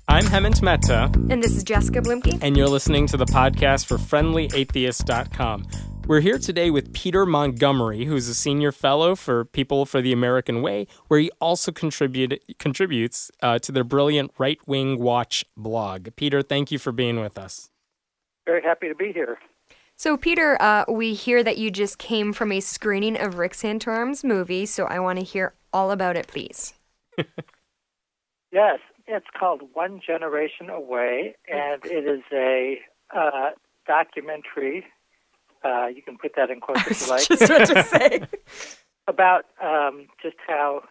I'm Hemant Mehta. And this is Jessica Blimke. And you're listening to the podcast for FriendlyAtheist.com. We're here today with Peter Montgomery, who's a senior fellow for People for the American Way, where he also contributes to their brilliant Right Wing Watch blog. Peter, thank you for being with us. Very happy to be here. So, Peter, we hear that you just came from a screening of Rick Santorum's movie, so I want to hear all about it, please. Yes, it's called One Generation Away, and it is a documentary. You can put that in quotes if you like. Just what to say. About just how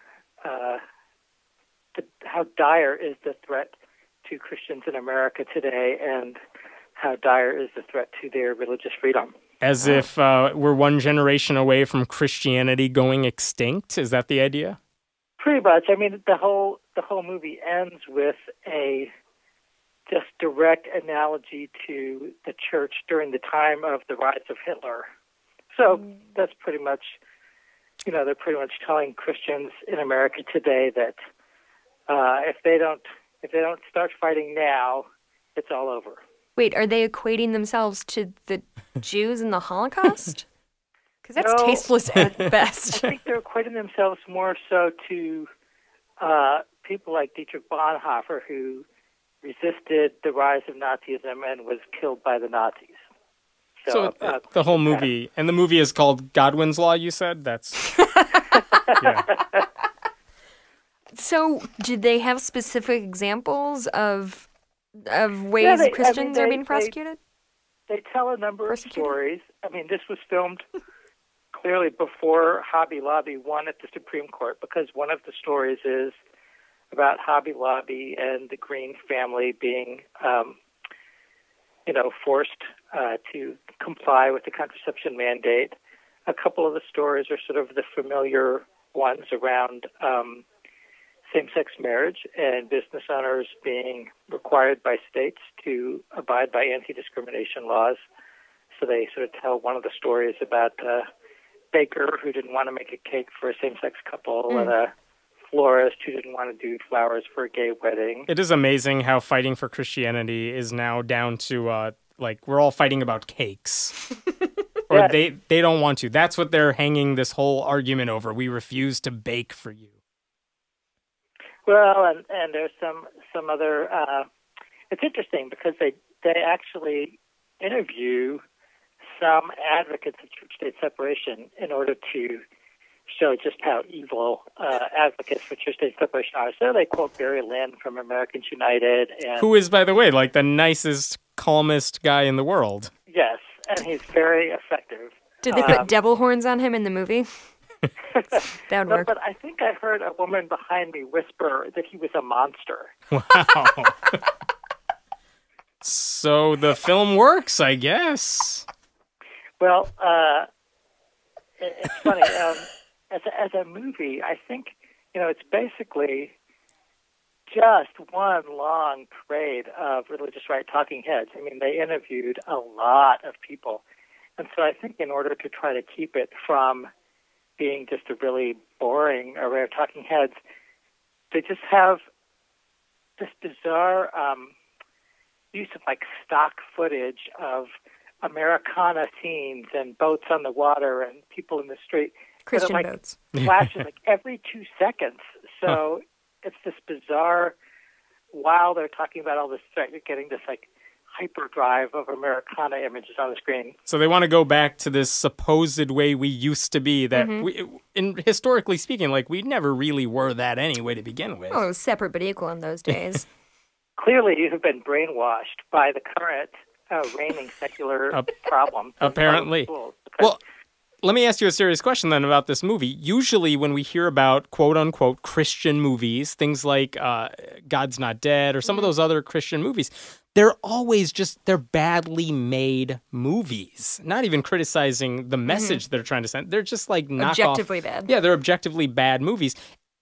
dire is the threat to Christians in America today, and how dire is the threat to their religious freedom. As if we're one generation away from Christianity going extinct? Is that the idea? Pretty much. I mean, the whole movie ends with a just direct analogy to the church during the time of the rise of Hitler. So that's pretty much, they're pretty much telling Christians in America today that if they don't start fighting now, it's all over. Wait, are they equating themselves to the Jews in the Holocaust? Because that's tasteless at best. I think they're equating themselves more so to people like Dietrich Bonhoeffer, who resisted the rise of Nazism and was killed by the Nazis. So the whole movie, and the movie is called Godwin's Law, you said? That's... yeah. So did they have specific examples of ways Christians are being prosecuted? They tell a number of stories. I mean, this was filmed clearly before Hobby Lobby won at the Supreme Court, because one of the stories is about Hobby Lobby and the Green family being, forced to comply with the contraception mandate. A couple of the stories are sort of the familiar ones around same-sex marriage and business owners being required by states to abide by anti-discrimination laws. So they sort of tell one of the stories about a baker who didn't want to make a cake for a same-sex couple and a florist who didn't want to do flowers for a gay wedding. It is amazing how fighting for Christianity is now down to, we're all fighting about cakes. Or yes. They don't want to. That's what they're hanging this whole argument over. We refuse to bake for you. Well, and there's some other... it's interesting because they actually interview some advocates of church-state separation in order to show just how evil advocates for church-state separation are. So they quote Barry Lynn from Americans United. Who is, by the way, the nicest, calmest guy in the world. Yes, and he's very effective. Did they put devil horns on him in the movie? That would work. But I think I heard a woman behind me whisper that he was a monster. Wow. So the film works, I guess. Well, it's funny. As a movie, I think, it's basically just one long parade of religious right talking heads. I mean, they interviewed a lot of people. And so I think in order to try to keep it from being just a really boring array of talking heads, they just have this bizarre use of stock footage of Americana scenes and boats on the water and people in the street. Christian boats. Flashes every 2 seconds. So it's this bizarre, while they're talking about all this, you're getting this hyperdrive of Americana images on the screen. So they want to go back to this supposed way we used to be that, historically speaking, we never really were that anyway to begin with. Oh, it was separate but equal in those days. Clearly you have been brainwashed by the current reigning secular problem. Apparently. Well, let me ask you a serious question then about this movie. Usually when we hear about quote-unquote Christian movies, things like God's Not Dead or some of those other Christian movies, they're always they're badly made movies. Not even criticizing the message they're trying to send. They're just knockoff. Objectively bad. Yeah, they're objectively bad movies.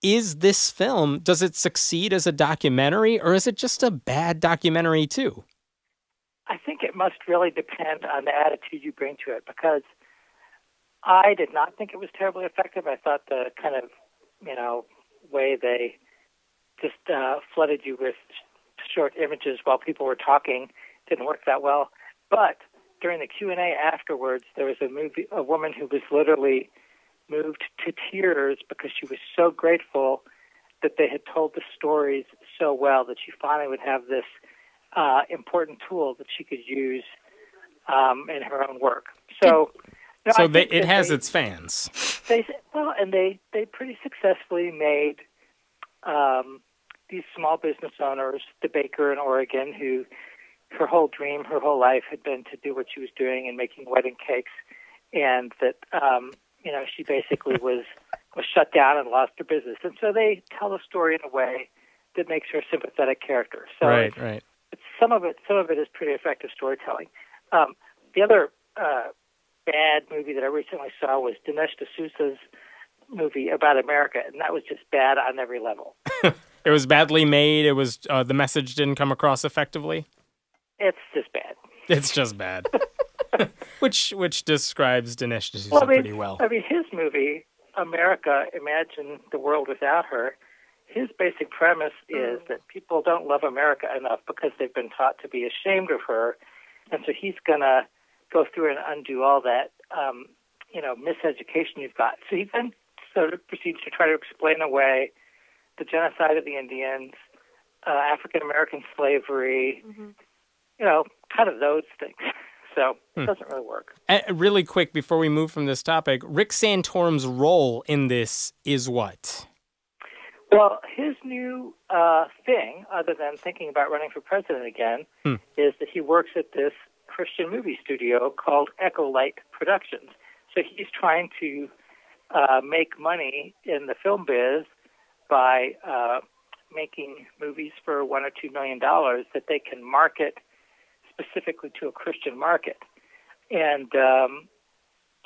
Is this film, does it succeed as a documentary, or is it just a bad documentary too? I think it must really depend on the attitude you bring to it, because I did not think it was terribly effective. I thought the kind of, way they just flooded you with short images while people were talking didn't work that well. But during the Q&A afterwards, there was a woman who was literally moved to tears because she was so grateful that they had told the stories so well that she finally would have this important tool that she could use in her own work. So, it has its fans. They pretty successfully made these small business owners, the baker in Oregon, who her whole dream, her whole life had been to do what she was doing and making wedding cakes, and that she basically was shut down and lost her business. And so they tell the story in a way that makes her a sympathetic character. So right. Some of it is pretty effective storytelling. The other bad movie that I recently saw was Dinesh D'Souza's movie about America, and that was just bad on every level. It was badly made. It was the message didn't come across effectively. It's just bad. It's just bad. which describes Dinesh D'Souza pretty well. I mean, his movie, America, Imagine the World Without Her, his basic premise is that people don't love America enough because they've been taught to be ashamed of her, and so he's going to go through and undo all that, miseducation you've got. So he then sort of proceeds to try to explain away the genocide of the Indians, African-American slavery, kind of those things. So it doesn't really work. Really quick, before we move from this topic, Rick Santorum's role in this is what? Well, his new thing, other than thinking about running for president again, is that he works at this Christian movie studio called Echolight Productions. So he's trying to make money in the film biz by making movies for $1 or $2 million that they can market specifically to a Christian market. And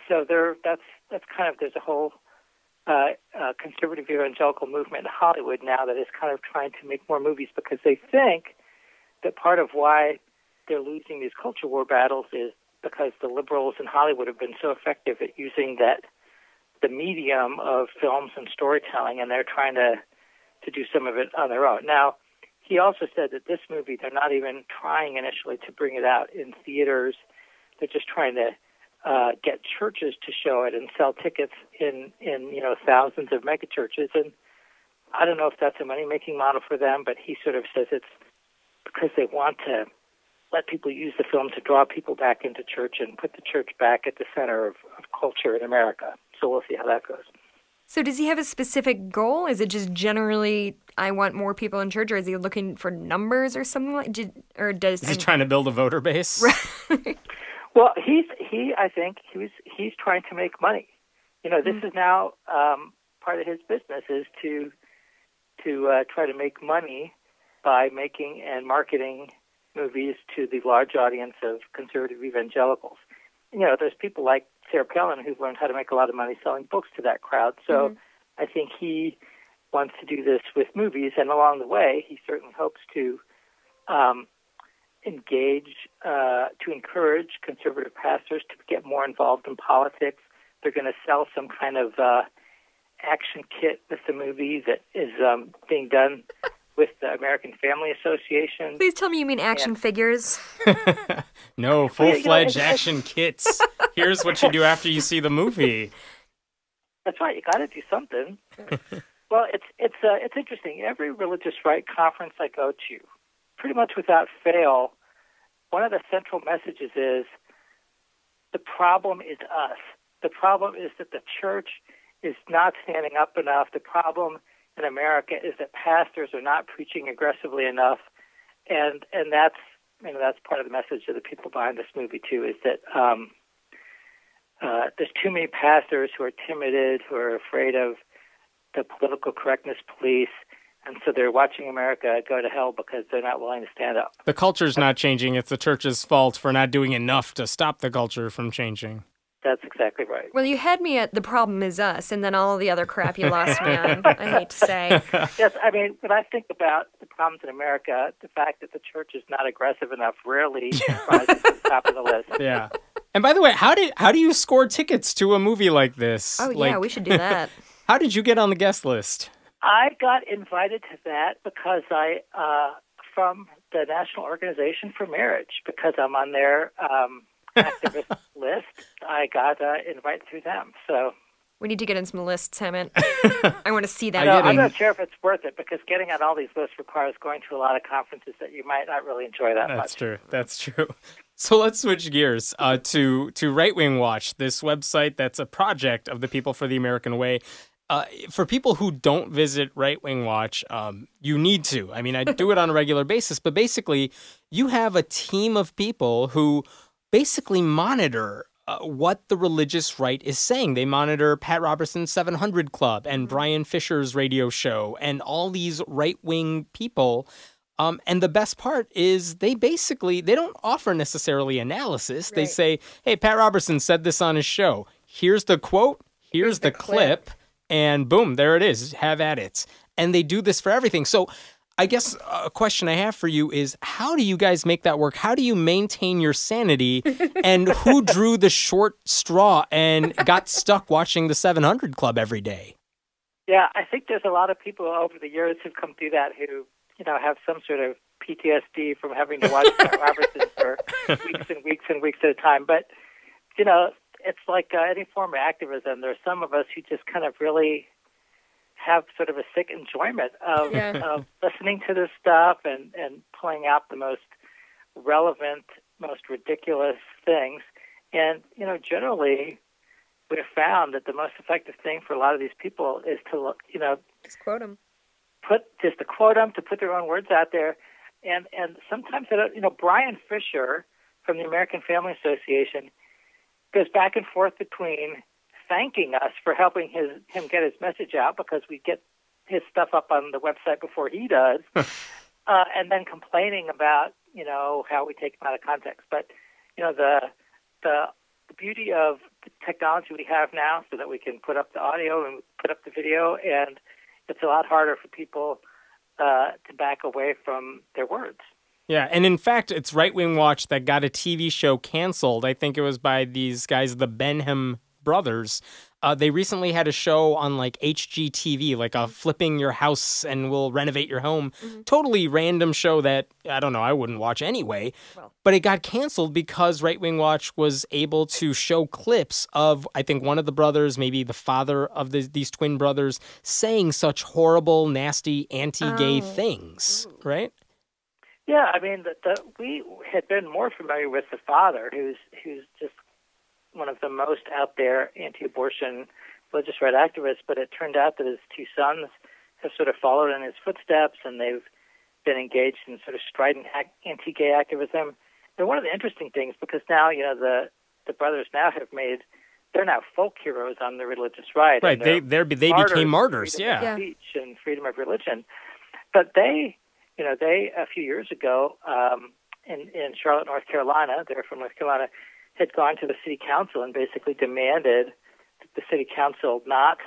so that's kind of, there's a whole conservative evangelical movement in Hollywood now that is kind of trying to make more movies because they think that part of why they're losing these culture war battles is because the liberals in Hollywood have been so effective at using the medium of films and storytelling, and they're trying to do some of it on their own. Now, he also said that this movie, they're not even trying initially to bring it out in theaters. They're just trying to get churches to show it and sell tickets in thousands of mega churches. And I don't know if that's a money-making model for them, but he sort of says it's because they want to let people use the film to draw people back into church and put the church back at the center of culture in America. So we'll see how that goes. So does he have a specific goal? Is it just generally, I want more people in church, or is he looking for numbers or something like? Is he trying to build a voter base? Right. Well, he's trying to make money. This is now part of his business is to try to make money by making and marketing movies to the large audience of conservative evangelicals. There's people like Sarah Palin who've learned how to make a lot of money selling books to that crowd. So I think he wants to do this with movies, and along the way, he certainly hopes to encourage conservative pastors to get more involved in politics. They're going to sell some kind of action kit with the movie that is being done with the American Family Association. Please tell me you mean action figures. No, full-fledged action kits. Here's what you do after you see the movie. That's right. You got to do something. Well, it's interesting. Every religious right conference I go to, pretty much without fail, one of the central messages is the problem is us. The problem is that the church is not standing up enough. The problem in America is that pastors are not preaching aggressively enough, and that's part of the message of the people behind this movie too. Is that there's too many pastors who are timid, who are afraid of the political correctness police, and so they're watching America go to hell because they're not willing to stand up. The culture's not changing. It's the church's fault for not doing enough to stop the culture from changing. That's exactly right. Well, you had me at the problem is us, and then all the other crap you lost me on, I hate to say. Yes, I mean, when I think about the problems in America, the fact that the church is not aggressive enough rarely rises to the top of the list. Yeah. And by the way, how do you score tickets to a movie like this? Oh, yeah, we should do that. How did you get on the guest list? I got invited to that because from the National Organization for Marriage, because I'm on their activist list. I got an invite through them. So we need to get in some lists, Hammond. I want to see that. I'm not sure if it's worth it, because getting on all these lists requires going to a lot of conferences that you might not really enjoy that much. That's true. That's true. So let's switch gears to Right Wing Watch, this website that's a project of the People for the American Way. For people who don't visit Right Wing Watch, you need to. I mean, I do it on a regular basis, but basically you have a team of people who basically monitor what the religious right is saying. They monitor Pat Robertson's 700 Club and Brian Fisher's radio show and all these right-wing people. And the best part is they don't offer necessarily analysis. Right. They say, hey, Pat Robertson said this on his show. Here's the quote. Here's the clip. And boom, there it is. Have at it. And they do this for everything. So I guess a question I have for you is, how do you guys make that work? How do you maintain your sanity? And who drew the short straw and got stuck watching the 700 Club every day? Yeah, I think there's a lot of people over the years who've come through that who, have some sort of PTSD from having to watch Pat Robertson for weeks and weeks and weeks at a time. But, it's like any form of activism. There's some of us who just kind of really have sort of a sick enjoyment of listening to this stuff and pulling out the most relevant, most ridiculous things. And, generally we've found that the most effective thing for a lot of these people is to, just quote them. To quote them, to put their own words out there. And sometimes, Brian Fisher from the American Family Association goes back and forth between thanking us for helping him get his message out, because we get his stuff up on the website before he does, and then complaining about, how we take him out of context. But, the beauty of the technology we have now, so that we can put up the audio and put up the video, and it's a lot harder for people to back away from their words. Yeah, and in fact, it's Right Wing Watch that got a TV show canceled. I think it was by these guys, the Benham brothers. They recently had a show on like HGTV, like a flipping your house and we'll renovate your home. Mm-hmm. Totally random show that, I don't know, I wouldn't watch anyway. Well, but it got canceled because Right Wing Watch was able to show clips of, I think, one of the brothers, maybe the father of these twin brothers, saying such horrible, nasty, anti-gay things, right? Yeah, I mean, we had been more familiar with the father, who's just one of the most out there anti-abortion religious right activists, but it turned out that his two sons have sort of followed in his footsteps, and they've been engaged in sort of strident anti-gay activism. And one of the interesting things, because now, the brothers now they're now folk heroes on the religious right. Right, they became martyrs, freedom of speech and freedom of religion. But they, a few years ago, in Charlotte, North Carolina, they're from North Carolina, had gone to the city council and basically demanded that the city council not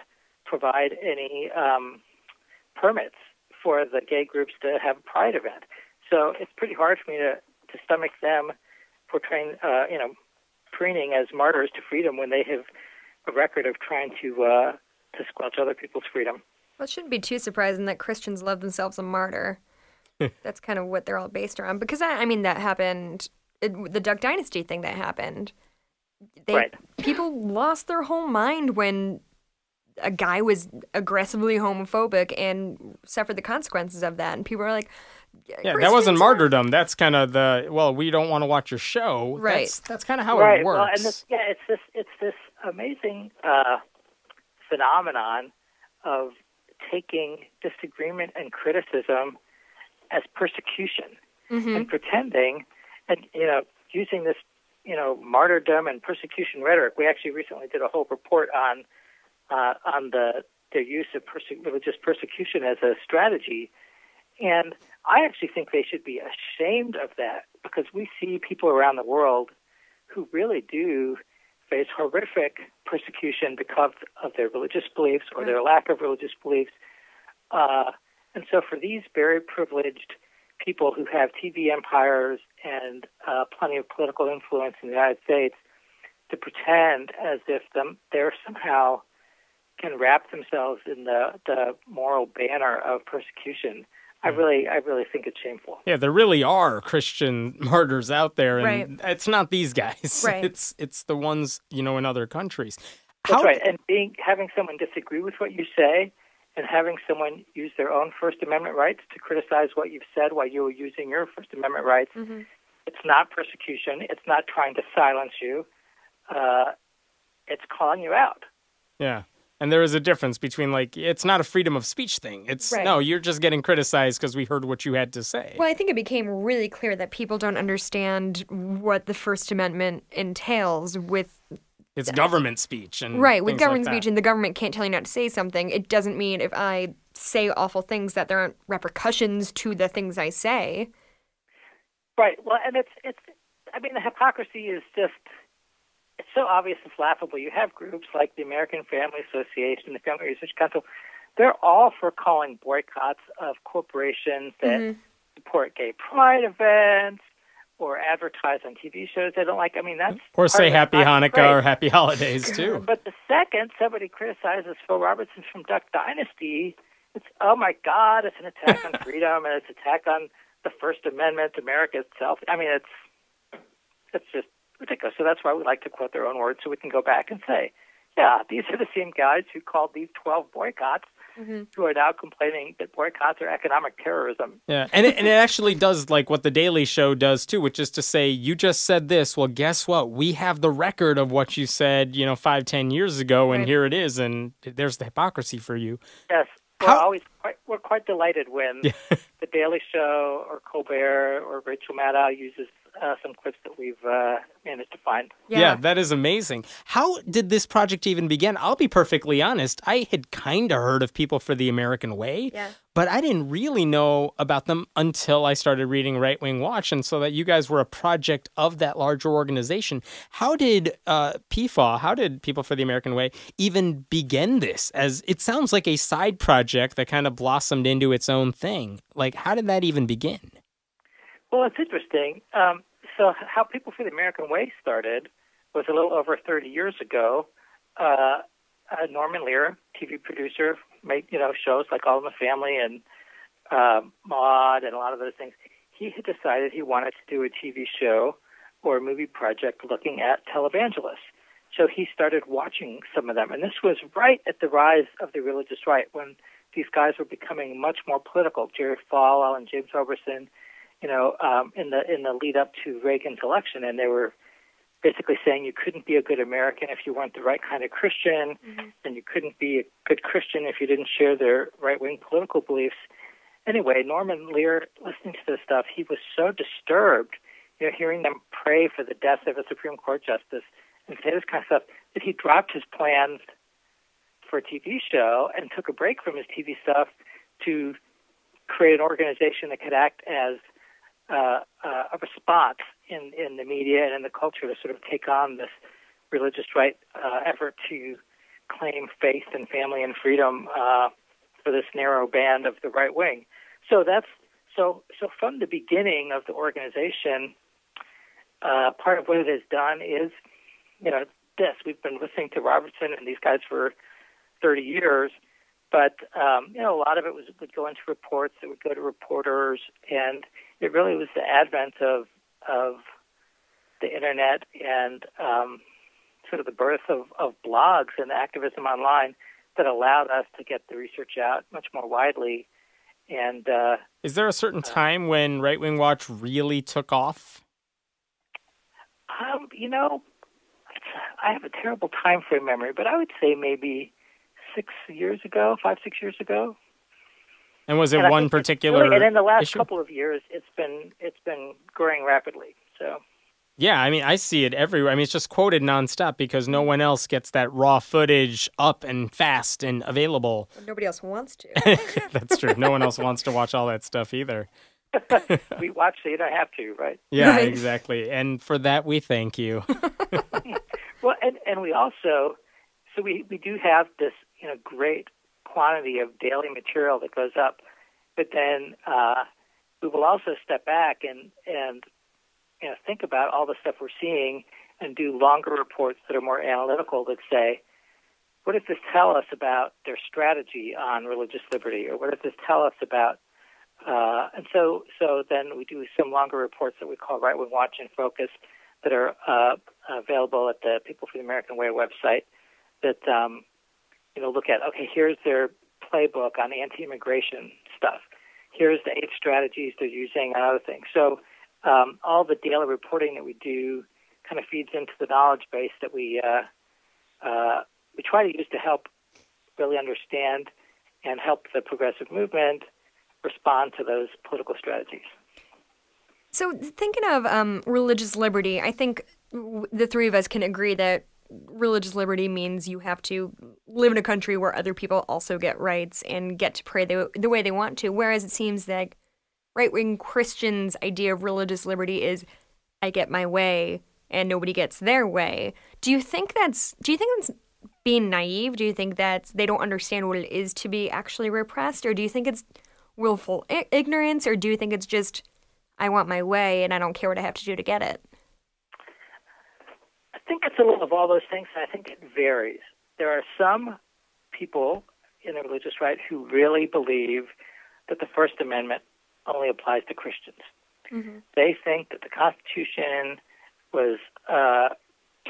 provide any permits for the gay groups to have a pride event. So it's pretty hard for me to stomach them portraying, preening as martyrs to freedom when they have a record of trying to squelch other people's freedom. Well, it shouldn't be too surprising that Christians love themselves a martyr. That's kind of what they're all based around. Because, that happened... the Duck Dynasty thing that happened, people lost their whole mind when a guy was aggressively homophobic and suffered the consequences of that. And people were like, yeah, that wasn't martyrdom. That's kind of we don't want to watch your show. Right. That's kind of how it works. Well, and it's this amazing phenomenon of taking disagreement and criticism as persecution and pretending. And, using this, martyrdom and persecution rhetoric. We actually recently did a whole report on their use of religious persecution as a strategy. And I actually think they should be ashamed of that, because we see people around the world who really do face horrific persecution because of their religious beliefs or their lack of religious beliefs. And so for these very privileged people who have TV empires and plenty of political influence in the United States to pretend as if they're somehow can wrap themselves in the moral banner of persecution. I really think it's shameful. Yeah, there really are Christian martyrs out there, and Right. it's not these guys. Right. It's the ones, in other countries. That's right. And having someone disagree with what you say, and having someone use their own First Amendment rights to criticize what you've said while you were using your First Amendment rights, it's not persecution. It's not trying to silence you. It's calling you out. Yeah. And there is a difference between, it's not a freedom of speech thing. It's, no, you're just getting criticized because we heard what you had to say. Well, I think it became really clear that people don't understand what the First Amendment entails with... It's government speech. And with government speech, and the government can't tell you not to say something. It doesn't mean if I say awful things that there aren't repercussions to the things I say. Right. Well, and the hypocrisy is just... It's so obvious it's laughable. You have groups like the American Family Association, the Family Research Council. They're all for calling boycotts of corporations that support gay pride events or advertise on TV shows they don't like. I mean, that's... Or say Happy Hanukkah or Happy Holidays, too. But the second somebody criticizes Phil Robertson from Duck Dynasty, it's, oh, my God, it's an attack on freedom and it's an attack on the First Amendment, America itself. I mean, it's just ridiculous. So that's why we like to quote their own words so we can go back and say, yeah, these are the same guys who called these 12 boycotts who are now complaining that boycotts are economic terrorism. Yeah, and it actually does what the Daily Show does too, which is to say, you just said this. Well, guess what? We have the record of what you said, 5-10 years ago, and here it is, and there's the hypocrisy for you. Yes. We're quite delighted when the Daily Show or Colbert or Rachel Maddow uses some clips that we've managed to find. Yeah, that is amazing. How did this project even begin? I'll be perfectly honest. I had kind of heard of People for the American Way, but I didn't really know about them until I started reading Right Wing Watch, and so that you guys were a project of that larger organization. How did PFAW, how did People for the American Way even begin this? As it sounds like a side project that kind of blossomed into its own thing. How did that even begin? Well, it's interesting. So how People for the American Way started was a little over 30 years ago. Norman Lear, TV producer, made shows like All in the Family and Maude and a lot of those things. He had decided he wanted to do a TV show or a movie project looking at televangelists. So he started watching some of them, and this was right at the rise of the religious right when these guys were becoming much more political. Jerry Falwell and James Robertson, in the lead up to Reagan's election, and they were basically saying you couldn't be a good American if you weren't the right kind of Christian, and you couldn't be a good Christian if you didn't share their right-wing political beliefs. Anyway, Norman Lear, listening to this stuff, he was so disturbed, hearing them pray for the death of a Supreme Court justice and say this kind of stuff, that he dropped his plans for a TV show and took a break from his TV stuff to create an organization that could act as a response in the media and in the culture to sort of take on this religious right effort to claim faith and family and freedom for this narrow band of the right wing. So that's so from the beginning of the organization, part of what it has done is, this. We've been listening to Robertson and these guys for 30 years, but a lot of it would go into reports. It would go to reporters, and it really was the advent of the internet and sort of the birth of blogs and activism online that allowed us to get the research out much more widely. And is there a certain time when Right Wing Watch really took off? I have a terrible time frame memory, but I would say maybe 5-6 years ago. And was it one particular really, and in the last issue? Couple of years, it's been growing rapidly. So. Yeah, I mean, I see it everywhere. I mean, it's just quoted nonstop because no one else gets that raw footage up and fast and available. Nobody else wants to. That's true. No one else wants to watch all that stuff either. We watch so you don't have to, right? Yeah, right. Exactly. And for that, we thank you. Well, and we also, so we do have this, great quantity of daily material that goes up, but then we will also step back and think about all the stuff we're seeing and do longer reports that are more analytical that say, what does this tell us about their strategy on religious liberty, or what does this tell us about? And so then we do some longer reports that we call Right Wing Watch and Focus that are available at the People for the American Way website. That look at, okay, here's their playbook on anti-immigration stuff. Here's the 8 strategies they're using and other things. So all the daily reporting that we do kind of feeds into the knowledge base that we try to use to help really understand and help the progressive movement respond to those political strategies. So thinking of religious liberty, I think the three of us can agree that religious liberty means you have to live in a country where other people also get rights and get to pray the way they want to, whereas it seems that right-wing Christians' idea of religious liberty is I get my way and nobody gets their way. Do you think that's being naive? Do you think that they don't understand what it is to be actually repressed? Or do you think it's willful ignorance? Or do you think it's just I want my way and I don't care what I have to do to get it? I think it's a little of all those things, and I think it varies. There are some people in the religious right who really believe that the First Amendment only applies to Christians. Mm-hmm. They think that the Constitution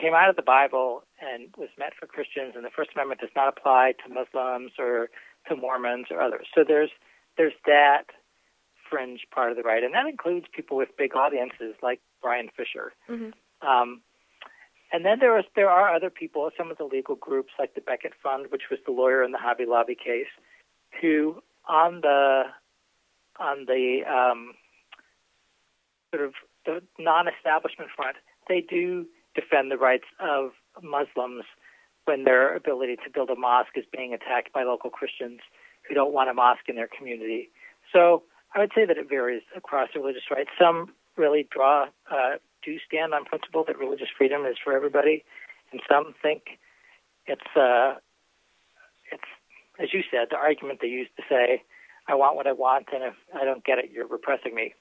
came out of the Bible and was meant for Christians, and the First Amendment does not apply to Muslims or to Mormons or others. So there's that fringe part of the right, and that includes people with big audiences like Brian Fisher. Mm-hmm. And then there are other people, some of the legal groups like the Becket Fund, which was the lawyer in the Hobby Lobby case, who on the sort of the non-establishment front, they do defend the rights of Muslims when their ability to build a mosque is being attacked by local Christians who don't want a mosque in their community. So I would say that it varies across the religious right. Some really do stand on principle that religious freedom is for everybody, and some think it's as you said, the argument they used to say, I want what I want, and if I don't get it, you're repressing me.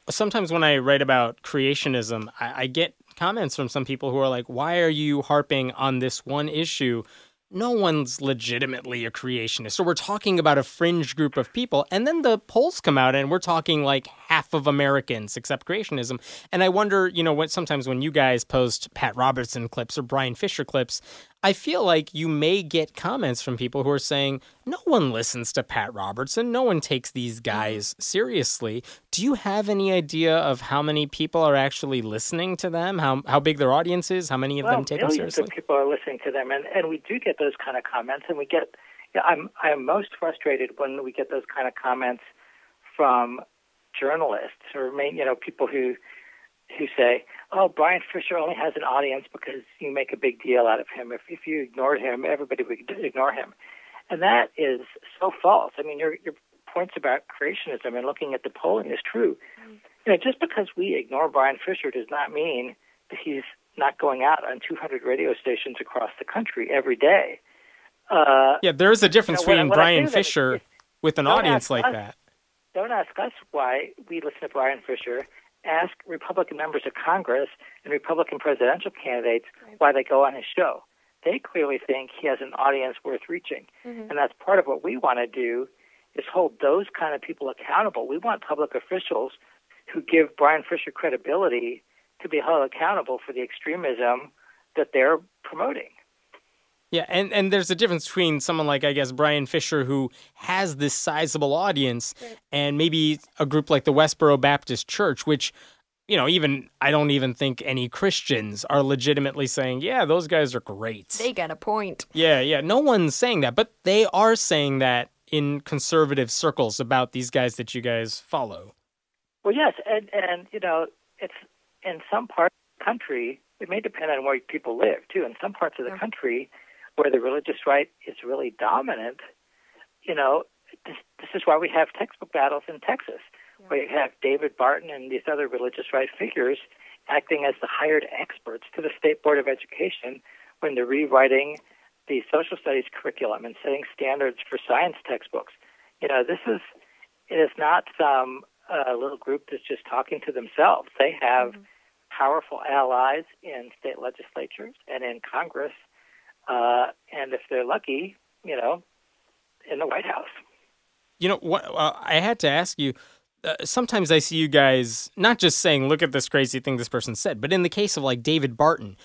Sometimes when I write about creationism, I get comments from some people who are like, why are you harping on this one issue? No one's legitimately a creationist. So we're talking about a fringe group of people. And then the polls come out and we're talking like half of Americans accept creationism. And I wonder, sometimes when you guys post Pat Robertson clips or Brian Fisher clips, I feel like you may get comments from people who are saying, no one listens to Pat Robertson. No one takes these guys seriously. Do you have any idea of how many people are actually listening to them? How big their audience is? How many of them take them seriously? Millions of people are listening to them. And we do get those kind of comments. And I am most frustrated when we get those kind of comments from journalists or people who say, oh, Brian Fisher only has an audience because you make a big deal out of him. If you ignored him, everybody would ignore him. And that is so false. I mean, your points about creationism and looking at the polling is true. Just because we ignore Brian Fisher does not mean that he's not going out on 200 radio stations across the country every day. There is a difference between Brian Fisher with an audience like that. Don't ask us why we listen to Brian Fisher. Ask Republican members of Congress and Republican presidential candidates why they go on his show. They clearly think he has an audience worth reaching. Mm-hmm. And that's part of what we want to do is hold those kind of people accountable. We want public officials who give Brian Fisher credibility to be held accountable for the extremism that they're promoting. Yeah, and there's a difference between someone like, I guess, Brian Fisher, who has this sizable audience, and maybe a group like the Westboro Baptist Church, which, I don't even think any Christians are legitimately saying, yeah, those guys are great. They got a point. Yeah, no one's saying that, but they are saying that in conservative circles about these guys that you guys follow. Well, yes, and it's in some parts of the country, it may depend on where people live, too. In some parts of the country, where the religious right is really dominant, this is why we have textbook battles in Texas, where you have David Barton and these other religious right figures acting as the hired experts to the State Board of Education when they're rewriting the social studies curriculum and setting standards for science textbooks. It is not some little group that's just talking to themselves. They have powerful allies in state legislatures and in Congress and if they're lucky, in the White House. You know what? I had to ask you. Sometimes I see you guys not just saying, "Look at this crazy thing this person said," but in the case of like David Barton,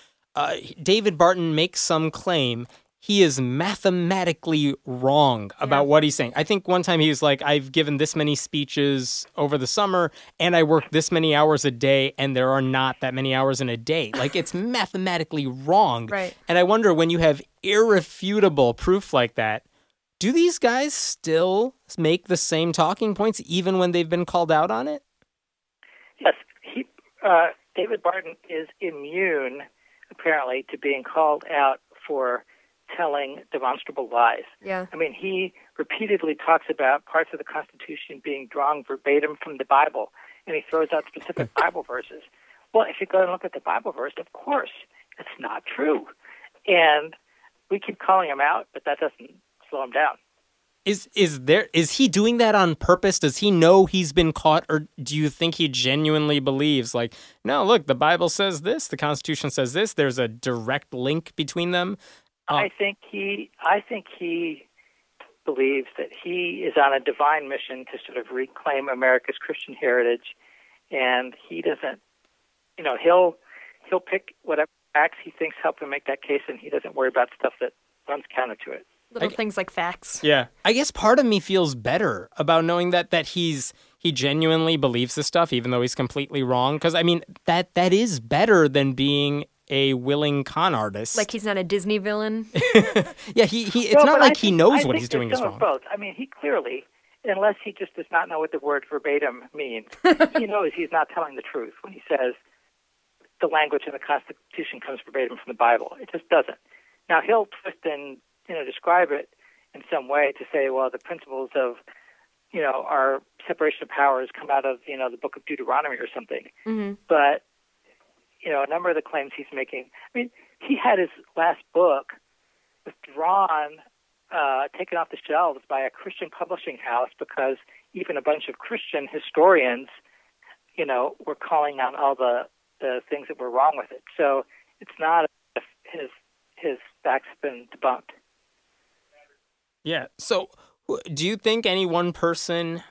David Barton makes some claim. He is mathematically wrong about what he's saying. I think one time he was like, I've given this many speeches over the summer and I work this many hours a day and there are not that many hours in a day. Like, it's mathematically wrong. Right. And I wonder, when you have irrefutable proof like that, do these guys still make the same talking points even when they've been called out on it? Yes. David Barton is immune, apparently, to being called out for telling demonstrable lies. Yeah. I mean, he repeatedly talks about parts of the Constitution being drawn verbatim from the Bible, and he throws out specific Bible verses. Well, if you go and look at the Bible verse, of course, it's not true. And we keep calling him out, but that doesn't slow him down. Is he doing that on purpose? Does he know he's been caught, or do you think he genuinely believes, like, no, look, the Bible says this, the Constitution says this, there's a direct link between them? I think he believes that he is on a divine mission to sort of reclaim America's Christian heritage, and he doesn't, he'll pick whatever facts he thinks help him make that case, and he doesn't worry about stuff that runs counter to it. Little things like facts. Yeah. I guess part of me feels better about knowing that he genuinely believes this stuff, even though he's completely wrong. Because, I mean, that is better than being a willing con artist. Like he's not a Disney villain. Yeah, it's not like he knows what he's doing is wrong. Both. I mean, he clearly, unless he just does not know what the word verbatim means, he knows he's not telling the truth when he says the language in the Constitution comes verbatim from the Bible. It just doesn't. Now, he'll twist and describe it in some way to say, well, the principles of, our separation of powers come out of, the book of Deuteronomy or something. Mm-hmm. But, a number of the claims he's making, I mean, he had his last book withdrawn, taken off the shelves by a Christian publishing house because even a bunch of Christian historians, were calling out all the things that were wrong with it. So it's not as if his facts have been debunked. Yeah. So do you think any one person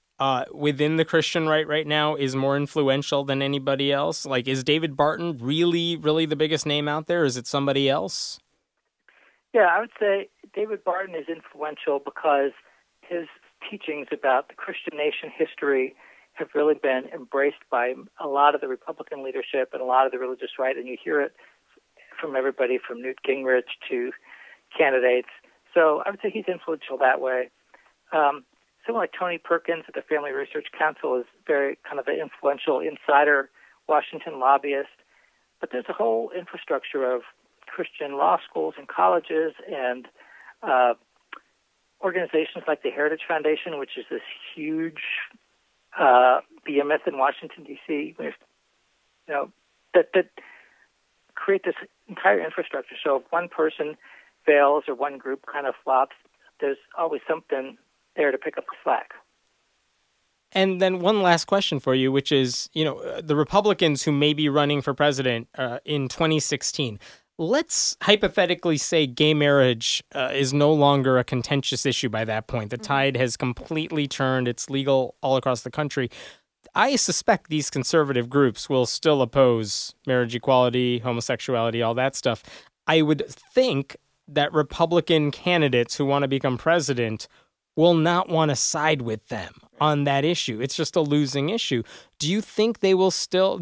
within the Christian right now is more influential than anybody else? Like, is David Barton really, really the biggest name out there? Is it somebody else? Yeah, I would say David Barton is influential because his teachings about the Christian nation history have really been embraced by a lot of the Republican leadership and a lot of the religious right, and you hear it from everybody from Newt Gingrich to candidates. So I would say he's influential that way. Someone like Tony Perkins at the Family Research Council is very kind of an influential insider Washington lobbyist. But there's a whole infrastructure of Christian law schools and colleges and organizations like the Heritage Foundation, which is this huge behemoth in Washington, D.C., that create this entire infrastructure. So if one person fails or one group kind of flops, there's always something there to pick up the slack. And then one last question for you, which is, the Republicans who may be running for president in 2016, let's hypothetically say gay marriage is no longer a contentious issue by that point. The tide has completely turned. It's legal all across the country. I suspect these conservative groups will still oppose marriage equality, homosexuality, all that stuff. I would think that Republican candidates who want to become president will not want to side with them on that issue. It's just a losing issue. Do you think there will still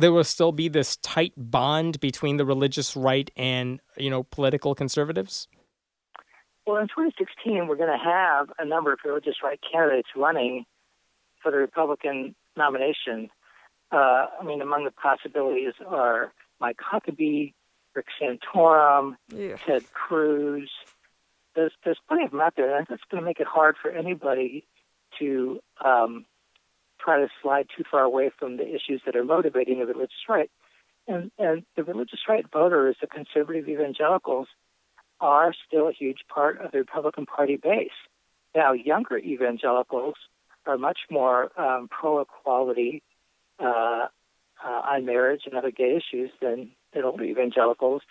be this tight bond between the religious right and, political conservatives? Well, in 2016, we're going to have a number of religious right candidates running for the Republican nomination. Among the possibilities are Mike Huckabee, Rick Santorum, Ted Cruz. There's plenty of them out there, and that's going to make it hard for anybody to try to slide too far away from the issues that are motivating the religious right. And the religious right voters, the conservative evangelicals, are still a huge part of the Republican Party base. Now, younger evangelicals are much more pro-equality on marriage and other gay issues than older evangelicals.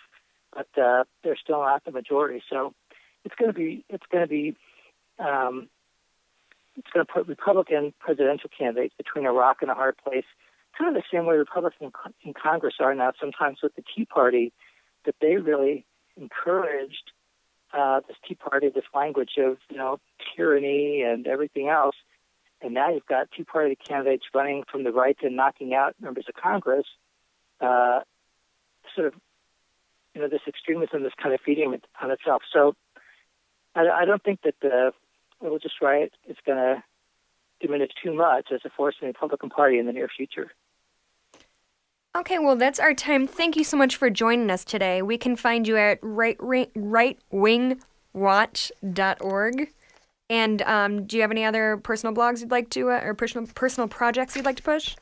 but they're still not the majority. So it's going to put Republican presidential candidates between a rock and a hard place, kind of the same way Republicans in Congress are now sometimes with the Tea Party, that they really encouraged this Tea Party, this language of, tyranny and everything else. And now you've got Tea Party candidates running from the right and knocking out members of Congress, sort of, this extremism is kind of feeding on itself. So I don't think that the religious right is going to diminish too much as a force in the Republican Party in the near future. Okay, well, that's our time. Thank you so much for joining us today. We can find you at rightwingwatch.org. And do you have any other personal blogs you'd like to, or personal projects you'd like to push?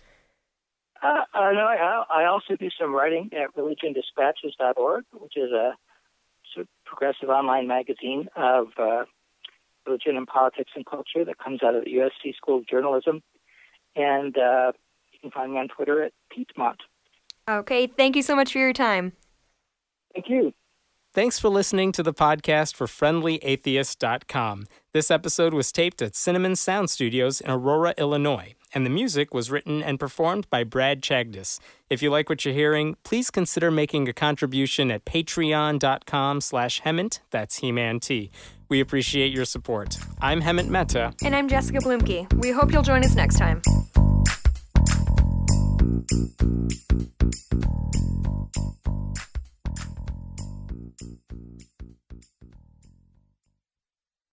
No, I also do some writing at religiondispatches.org, which is a sort of progressive online magazine of religion and politics and culture that comes out of the USC School of Journalism. And you can find me on Twitter at Piedmont. Okay, thank you so much for your time. Thank you. Thanks for listening to the podcast for FriendlyAtheist.com. This episode was taped at Cinnamon Sound Studios in Aurora, Illinois, and the music was written and performed by Brad Chagdis. If you like what you're hearing, please consider making a contribution at patreon.com/Hemant, that's He-Man T. We appreciate your support. I'm Hemant Mehta. And I'm Jessica Blumke. We hope you'll join us next time.